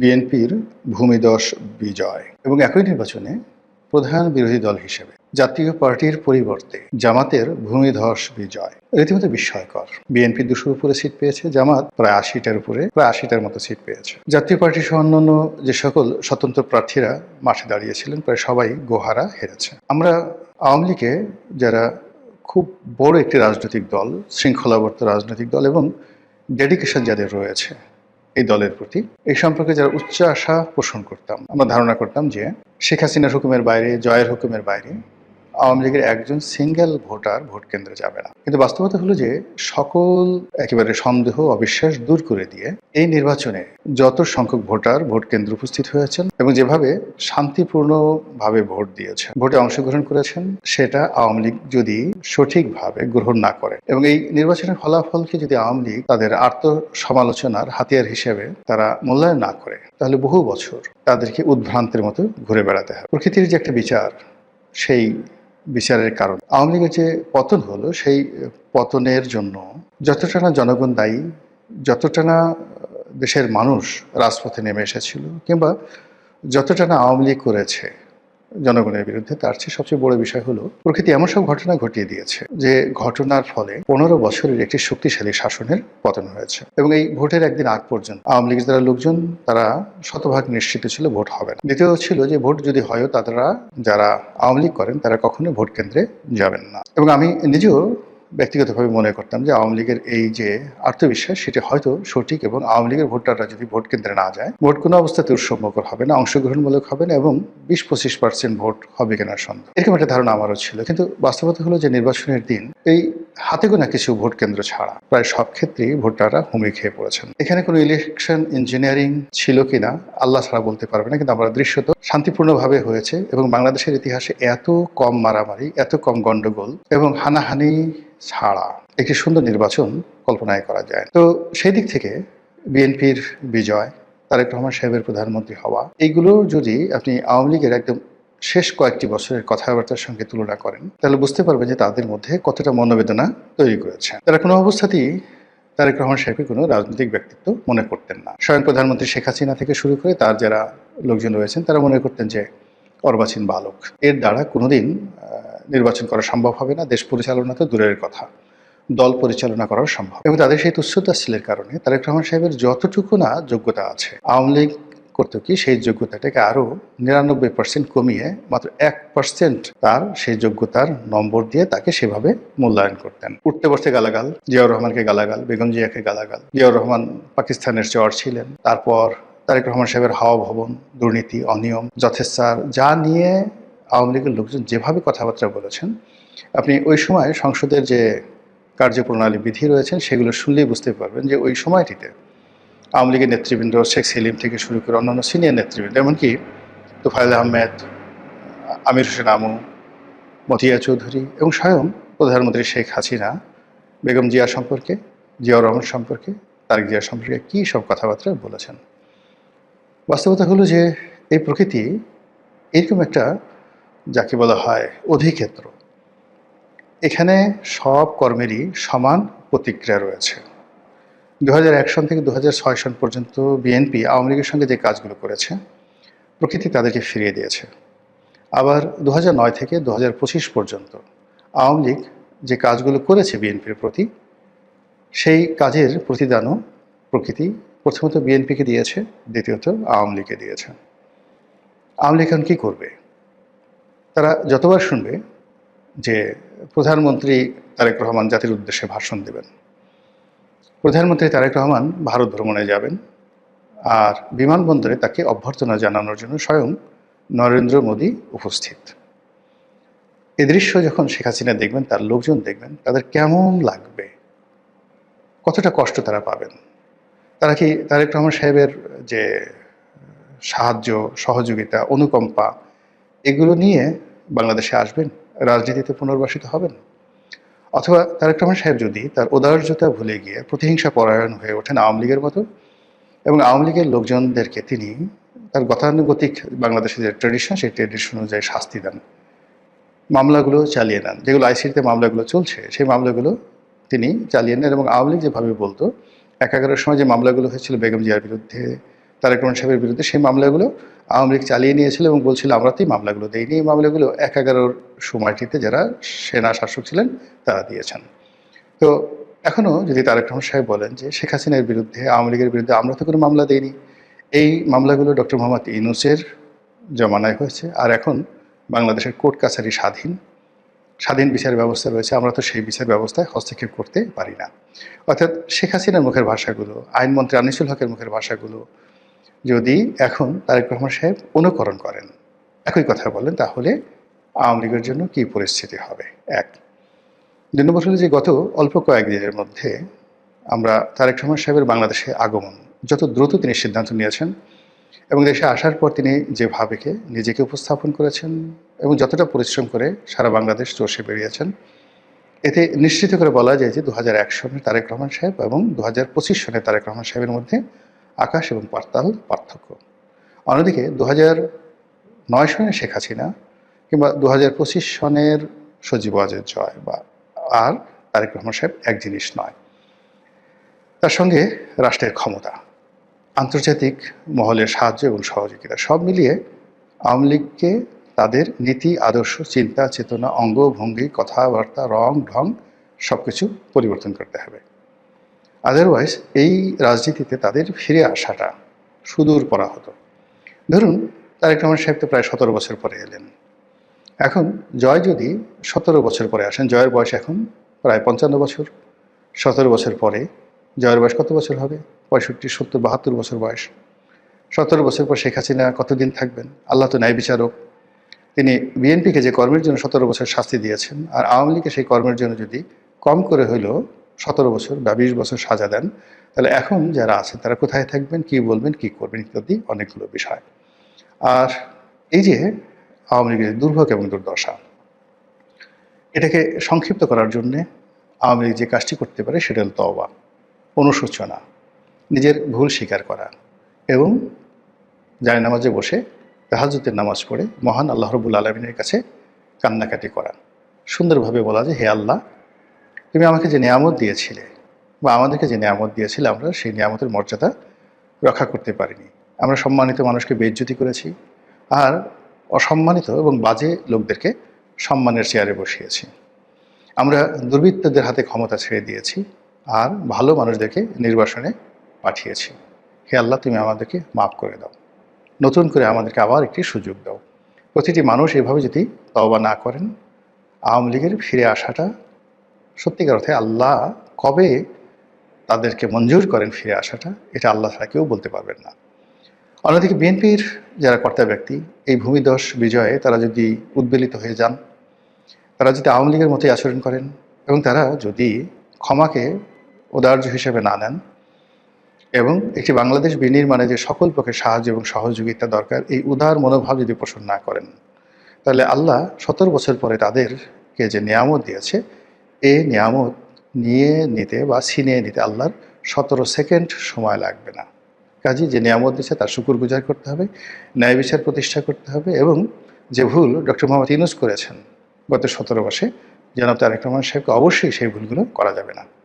বিএনপির ভূমিধস বিজয় এবং একই নির্বাচনে প্রধান বিরোধী দল হিসেবে জাতীয় পার্টির পরিবর্তে জামাতের ভূমিধস বিজয় রীতিমতো বিস্ময়কর। বিএনপি 200-র উপরে সিট পেয়েছে, জামাত প্রায় 80টার উপরে, প্রায় 80টার মতো সিট পেয়েছে। জাতীয় পার্টি সহ অন্যান্য যে সকল স্বতন্ত্র প্রার্থীরা মাঠে দাঁড়িয়েছিলেন প্রায় সবাই গোহারা হেরেছে। আমরা আওয়ামী লীগে যারা খুব বড় একটি রাজনৈতিক দল, শৃঙ্খলাবদ্ধ রাজনৈতিক দল এবং ডেডিকেশন যাদের রয়েছে এই দলের প্রতি, এই সম্পর্কে যারা উচ্চ আশা পোষণ করতাম, আমরা ধারণা করতাম যে শেখ হাসিনার হুকুমের বাইরে, জয়ের হুকুমের বাইরে আওয়ামী লীগের একজন সিঙ্গেল ভোটার ভোট কেন্দ্রে যাবে না। কিন্তু বাস্তবতা হলো যে সকল একেবারে সন্দেহ অবিশ্বাস দূর করে দিয়ে এই নির্বাচনে যত সংখ্যক ভোটার ভোট কেন্দ্রে উপস্থিত হয়েছেন এবং যেভাবে শান্তিপূর্ণভাবে ভোট দিয়েছেন, ভোটে অংশগ্রহণ করেছেন, সেটা আওয়ামী লীগ যদি সঠিকভাবে গ্রহণ না করে এবং এই নির্বাচনের ফলাফলকে যদি আওয়ামী লীগ তাদের আত্মসমালোচনার হাতিয়ার হিসেবে তারা মূল্যায়ন না করে, তাহলে বহু বছর তাদেরকে উদ্ভ্রান্তের মতো ঘুরে বেড়াতে হয়। প্রকৃতির যে একটা বিচার, সেই বিচারের কারণ আওয়ামী লীগের যে পতন হলো, সেই পতনের জন্য যতটা না জনগণ দায়ী, যতটা না দেশের মানুষ রাজপথে নেমে এসেছিল, কিংবা যতটা না আওয়ামী লীগ করেছে জনগণের বিরুদ্ধে, তার চেয়ে সবচেয়ে বড় বিষয় হলো প্রকৃতি এমন সব ঘটনা ঘটিয়ে দিয়েছে যে ঘটনার ফলে 15 বছরের একটি শক্তিশালী শাসনের পতন হয়েছে। এবং এই ভোটের একদিন আগ পর্যন্ত আওয়ামী লীগের যারা লোকজন তারা শতভাগ নিশ্চিত ছিল ভোট হবে না। দ্বিতীয় ছিল যে ভোট যদি হয়, তারা যারা আওয়ামী লীগ করেন তারা কখনো ভোট কেন্দ্রে যাবেন না। এবং আমি নিজেও ব্যক্তিগতভাবে মনে করতাম যে আওয়ামী লীগের এই যে আত্মবিশ্বাস, সেটা হয়তো সঠিক এবং আওয়ামী লীগের ভোটাররা যদি ভোট কেন্দ্রে না যায়, ভোট কোনো অবস্থাতে উৎসবমুখর হবে না, অংশগ্রহণমূলক হবে না এবং 20-25% ভোট হবে কিনা সন্দেহ, এরকম একটা ধারণা আমারও ছিল। কিন্তু বাস্তবতা হলো যে নির্বাচনের দিন এই হাতে গোনা কিছু ভোট কেন্দ্র ছাড়া প্রায় সব ক্ষেত্রেই ভোটাররা হুমড়ি খেয়ে পড়েছেন। এখানে কোনো ইলেকশন ইঞ্জিনিয়ারিং ছিল কিনা আল্লাহ ছাড়া বলতে পারবে না, কিন্তু আমরা দৃশ্যত শান্তিপূর্ণভাবে হয়েছে এবং বাংলাদেশের ইতিহাসে এত কম মারামারি, এত কম গন্ডগোল এবং হানাহানি ছাড়া একটি সুন্দর নির্বাচন কল্পনায় করা যায়। তো সেই দিক থেকে বিএনপির বিজয়, তারেক রহমান সাহেবের প্রধানমন্ত্রী হওয়া, এইগুলো যদি আপনি আওয়ামী লীগের একদম শেষ কয়েকটি বছরের কথাবার্তার সঙ্গে তুলনা করেন, তাহলে বুঝতে পারবেন যে তাদের মধ্যে কতটা মনোবেদনা তৈরি করেছে। তারা কোনো অবস্থাতেই তারেক রহমান সাহেবকে কোনো রাজনৈতিক ব্যক্তিত্ব মনে করতেন না। স্বয়ং প্রধানমন্ত্রী শেখ হাসিনা থেকে শুরু করে তার যারা লোকজন রয়েছেন তারা মনে করতেন যে অর্বাচীন বালক, এর দ্বারা কোনোদিন নির্বাচন করা সম্ভব হবে না, দেশ পরিচালনা তো দূরের কথা, দল পরিচালনা করাও সম্ভব। এবং তাদের সেই তুচ্ছতাশীলের কারণে তারেক রহমান সাহেবের যতটুকু না যোগ্যতা আছে, আওয়ামী লীগ করতো কি সেই যোগ্যতাটাকে আরও 99% কমিয়ে মাত্র 1% তার সেই যোগ্যতার নম্বর দিয়ে তাকে সেভাবে মূল্যায়ন করতেন। উঠতে বসতে গালাগাল, জিয়াউর রহমানকে গালাগাল, বেগম জিয়াকে গালাগাল। জিয়াউর রহমান পাকিস্তানের চর ছিলেন, তারপর তারেক রহমান সাহেবের হাওয়া ভবন, দুর্নীতি, অনিয়ম, যথেচ্ছার, যা নিয়ে আওয়ামী লীগের লোকজন যেভাবে কথাবার্তা বলেছেন, আপনি ওই সময় সংসদের যে কার্যপ্রণালী বিধি রয়েছেন সেগুলো শুনলেই বুঝতে পারবেন যে ওই সময়টিতে আওয়ামী লীগের নেতৃবৃন্দ, শেখ সেলিম থেকে শুরু করে অন্যান্য সিনিয়র নেতৃবৃন্দ, এমনকি তোফায়েল আহমেদ, আমির হোসেন আমু, মতিয়া চৌধুরী এবং স্বয়ং প্রধানমন্ত্রী শেখ হাসিনা বেগম জিয়া সম্পর্কে, জিয়াউর রহমান সম্পর্কে, তারেক জিয়া সম্পর্কে কী সব কথাবার্তা বলেছেন। বাস্তবতা হলো যে এই প্রকৃতি এরকম একটা, যাকে বলা হয় অধিক্ষেত্র, এখানে সব কর্মেরই সমান প্রতিক্রিয়া রয়েছে। 2001 সন থেকে 2006 সন পর্যন্ত বিএনপি আওয়ামী লীগের সঙ্গে যে কাজগুলো করেছে, প্রকৃতি তাদেরকে ফিরিয়ে দিয়েছে। আবার 2009 থেকে 2025 পর্যন্ত আওয়ামী লীগ যে কাজগুলো করেছে বিএনপির প্রতি, সেই কাজের প্রতিদানও প্রকৃতি প্রথমত বিএনপিকে দিয়েছে, দ্বিতীয়ত আওয়ামী লীগকে দিয়েছে। আওয়ামী লীগ এখন কী করবে? তারা যতবার শুনবে যে প্রধানমন্ত্রী তারেক রহমান জাতির উদ্দেশ্যে ভাষণ দেবেন, প্রধানমন্ত্রী তারেক রহমান ভারত ভ্রমণে যাবেন, আর বিমানবন্দরে তাকে অভ্যর্থনা জানানোর জন্য স্বয়ং নরেন্দ্র মোদী উপস্থিত, এই দৃশ্য যখন শেখ হাসিনা দেখবেন, তার লোকজন দেখবেন, তাদের কেমন লাগবে, কতটা কষ্ট তারা পাবেন। তারা কি তারেক রহমান সাহেবের যে সাহায্য, সহযোগিতা, অনুকম্পা, এগুলো নিয়ে বাংলাদেশে আসবেন, রাজনীতিতে পুনর্বাসিত হবেন? অথবা তারেক রহমান সাহেব যদি তার উদারতা ভুলে গিয়ে প্রতিহিংসা পরায়ণ হয়ে ওঠেন আওয়ামী লীগের মতো, এবং আওয়ামী লীগের লোকজনদেরকে তিনি তার গতানুগতিক বাংলাদেশের যে ট্রেডিশন, সেই ট্রেডিশন অনুযায়ী শাস্তি দেন, মামলাগুলো চালিয়ে নেন, যেগুলো আইসিটিতে মামলাগুলো চলছে সেই মামলাগুলো তিনি চালিয়ে নেন, এবং আওয়ামী লীগ যেভাবে বলতো 11-এর সময় যে মামলাগুলো হয়েছিল বেগম জিয়ার বিরুদ্ধে, তারেক রহমান সাহেবের বিরুদ্ধে সেই মামলাগুলো আওয়ামী লীগ চালিয়ে নিয়েছিল এবং বলছিল আমরা তো এই মামলাগুলো দেইনি। এই মামলাগুলো ১/১১ সময়টিতে যারা সেনা শাসক ছিলেন তারা দিয়েছেন। তো এখনও যদি তারেক রহমান সাহেব বলেন যে শেখ হাসিনার বিরুদ্ধে, আওয়ামী লীগের বিরুদ্ধে আমরা তো কোনো মামলা দেইনি, এই মামলাগুলো ডক্টর মোহাম্মদ ইউনূসের জমানায় হয়েছে, আর এখন বাংলাদেশের কোর্ট কাছারি স্বাধীন বিচার ব্যবস্থা রয়েছে, আমরা তো সেই বিচার ব্যবস্থায় হস্তক্ষেপ করতে পারি না। অর্থাৎ শেখ হাসিনার মুখের ভাষাগুলো, আইনমন্ত্রী আনিসুল হকের মুখের ভাষাগুলো যদি এখন তারেক রহমান সাহেব অনুকরণ করেন, একই কথা বলেন, তাহলে আওয়ামী লীগের জন্য কী পরিস্থিতি হবে। ১ ২ নম্বর হলো যে গত অল্প কয়েকদিনের মধ্যে আমরা তারেক রহমান সাহেবের বাংলাদেশে আগমন যত দ্রুত তিনি সিদ্ধান্ত নিয়েছেন এবং দেশে আসার পর তিনি যেভাবে নিজেকে উপস্থাপন করেছেন এবং যতটা পরিশ্রম করে সারা বাংলাদেশ চষে বেরিয়েছেন, এতে নিশ্চিত করে বলা যায় যে ২০০১ সনের তারেক রহমান সাহেব এবং ২০২৫ সনের তারেক রহমান সাহেবের মধ্যে আকাশ এবং পাতাল পার্থক্য। অন্যদিকে ২০০৯ সনের শেখ হাসিনা কিংবা ২০২৫ সনের সজীব ওয়াজেদ জয় বা আর তারেক রহমান সাহেব এক জিনিস নয়। তার সঙ্গে রাষ্ট্রের ক্ষমতা, আন্তর্জাতিক মহলের সাহায্য এবং সহযোগিতা সব মিলিয়ে আওয়ামী লীগকে তাদের নীতি, আদর্শ, চিন্তা, চেতনা, অঙ্গ, ভঙ্গি, কথাবার্তা, রং ঢং সব কিছু পরিবর্তন করতে হবে। আদারওয়াইজ এই রাজনীতিতে তাদের ফিরে আসাটা সুদূর পরা হতো। ধরুন তারেক রহমান সাহেব তো প্রায় ১৭ বছর পরে এলেন। এখন জয় যদি ১৭ বছর পরে আসেন, জয়ের বয়স এখন প্রায় ৫৫ বছর। ১৭ বছর পরে জয়ের বয়স কত বছর হবে? ৬৫, ৭০, ৭২ বছর বয়স। ১৭ বছর পর শেখ হাসিনা কতদিন থাকবেন? আল্লাহ তো ন্যায় বিচারক। তিনি বিএনপিকে যে কর্মের জন্য ১৭ বছর শাস্তি দিয়েছেন, আর আওয়ামী লীগকে সেই কর্মের জন্য যদি কম করে হইলেও ১৭ বছর বা ২০ বছর সাজা দেন, তাহলে এখন যারা আছেন তারা কোথায় থাকবেন, কী বলবেন, কী করবেন ইত্যাদি অনেকগুলো বিষয়। আর এই যে আওয়ামী লীগের দুর্ভোগ এবং দুর্দশা, এটাকে সংক্ষিপ্ত করার জন্যে আওয়ামী লীগ যে কাজটি করতে পারে সেটা হল তওবা, অনুশোচনা, নিজের ভুল স্বীকার করা এবং জায়নামাজে বসে তাহাজ্জুদের নামাজ পড়ে মহান আল্লাহ রাব্বুল আলামিনের কাছে কান্নাকাটি করা। সুন্দরভাবে বলা যে হে আল্লাহ, তুমি আমাকে যে নিয়ামত দিয়েছিলে বা আমাদেরকে যে নিয়ামত দিয়েছিলে, আমরা সেই নিয়ামতের মর্যাদা রক্ষা করতে পারিনি। আমরা সম্মানিত মানুষকে বেইজ্জতি করেছি আর অসম্মানিত এবং বাজে লোকদেরকে সম্মানের চেয়ারে বসিয়েছি। আমরা দুর্বৃত্তদের হাতে ক্ষমতা ছেড়ে দিয়েছি আর ভালো মানুষদেরকে নির্বাসনে পাঠিয়েছি। হে আল্লাহ, তুমি আমাদেরকে মাফ করে দাও, নতুন করে আমাদেরকে আবার একটি সুযোগ দাও। প্রতিটি মানুষ এভাবে যদি তওবা না করেন, আওয়ামী লীগের ফিরে আসাটা সত্যিকার অর্থে আল্লাহ কবে তাদেরকে মঞ্জুর করেন ফিরে আসাটা, এটা আল্লাহ ছাড়া কেউ বলতে পারবেন না। অন্যদিকে বিএনপির যারা কর্তা ব্যক্তি, এই ভূমিধস বিজয়ে তারা যদি উদ্বেলিত হয়ে যান, তারা যদি আওয়ামী লীগের মতোই আচরণ করেন এবং তারা যদি ক্ষমাকে উদার্য হিসেবে না নেন এবং একটি বাংলাদেশ বিনির্মাণে যে সকল পক্ষের সাহায্য এবং সহযোগিতা দরকার, এই উদার মনোভাব যদি পোষণ না করেন, তাহলে আল্লাহ ১৭ বছর পরে তাদেরকে যে নিয়ামত দিয়েছে, এই নিয়ামত নিয়ে নিতে বা ছিনিয়ে নিতে আল্লাহর ১৭ সেকেন্ড সময় লাগবে না। কাজেই যে নিয়ামত দিয়েছে তার শুকরগুজার করতে হবে, ন্যায় বিচার প্রতিষ্ঠা করতে হবে এবং যে ভুল ডক্টর মোহাম্মদ ইউনূস করেছেন গত ১৭ মাসে, জনাব তারেক রহমান সাহেবকে অবশ্যই সেই ভুলগুলো করা যাবে না।